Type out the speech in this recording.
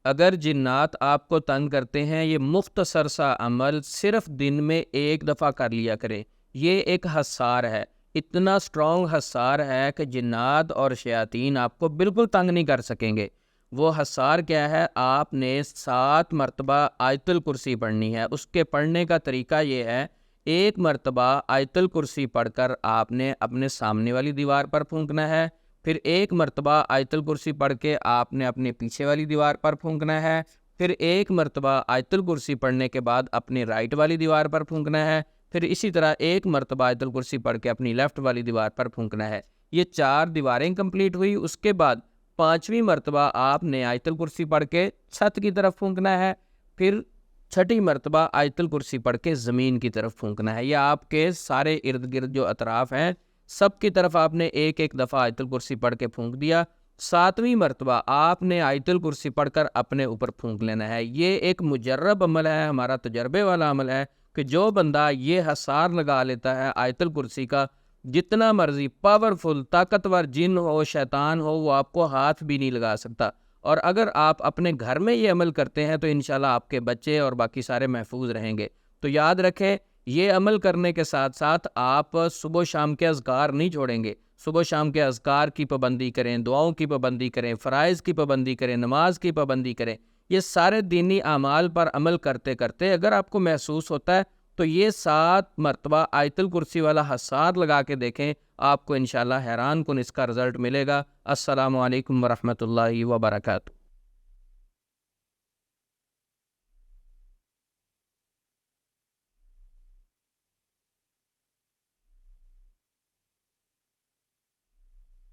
اگر جنات آپ کو تنگ کرتے ہیں، یہ مختصر سا عمل صرف دن میں ایک دفعہ کر لیا کریں۔ یہ ایک حصار ہے، اتنا سٹرونگ حصار ہے کہ جنات اور شیاطین آپ کو بالکل تنگ نہیں کر سکیں گے۔ وہ حصار کیا ہے؟ آپ نے 7 مرتبہ آیت الکرسی پڑھنی ہے۔ اس کے پڑھنے کا طریقہ یہ ہے، ایک مرتبہ آیت الکرسی پڑھ کر آپ نے اپنے سامنے والی دیوار پر پھونکنا ہے، پھر ایک مرتبہ آیت الکرسی پڑھ کے آپ نے اپنے پیچھے والی دیوار پر پھونکنا ہے، پھر ایک مرتبہ آیت الکرسی پڑھنے کے بعد اپنی رائٹ والی دیوار پر پھونکنا ہے، پھر اسی طرح ایک مرتبہ آیت الکرسی پڑھ کے اپنی لیفٹ والی دیوار پر پھونکنا ہے۔ یہ 4 دیواریں کمپلیٹ ہوئی۔ اس کے بعد 5ویں مرتبہ آپ نے آیت الکرسی پڑھ کے چھت کی طرف پھونکنا ہے، پھر 6ٹھی مرتبہ آیت الکرسی پڑھ کے زمین کی طرف پھونکنا ہے۔ یہ آپ کے سارے ارد گرد جو اطراف ہیں سب کی طرف آپ نے ایک ایک دفعہ آیت الکرسی پڑھ کے پھونک دیا۔ 7ویں مرتبہ آپ نے آیت الکرسی پڑھ کر اپنے اوپر پھونک لینا ہے۔ یہ ایک مجرب عمل ہے، ہمارا تجربے والا عمل ہے کہ جو بندہ یہ حصار لگا لیتا ہے آیت الکرسی کا، جتنا مرضی پاورفل طاقتور جن ہو شیطان ہو، وہ آپ کو ہاتھ بھی نہیں لگا سکتا۔ اور اگر آپ اپنے گھر میں یہ عمل کرتے ہیں تو انشاءاللہ آپ کے بچے اور باقی سارے محفوظ رہیں گے۔ تو یاد رکھیں، یہ عمل کرنے کے ساتھ ساتھ آپ صبح و شام کے اذکار نہیں چھوڑیں گے۔ صبح و شام کے اذکار کی پابندی کریں، دعاؤں کی پابندی کریں، فرائض کی پابندی کریں، نماز کی پابندی کریں۔ یہ سارے دینی اعمال پر عمل کرتے کرتے اگر آپ کو محسوس ہوتا ہے تو یہ 7 مرتبہ آیت الکرسی والا حصار لگا کے دیکھیں، آپ کو انشاءاللہ حیران کن اس کا رزلٹ ملے گا۔ السلام علیکم ورحمۃ اللہ وبرکاتہ۔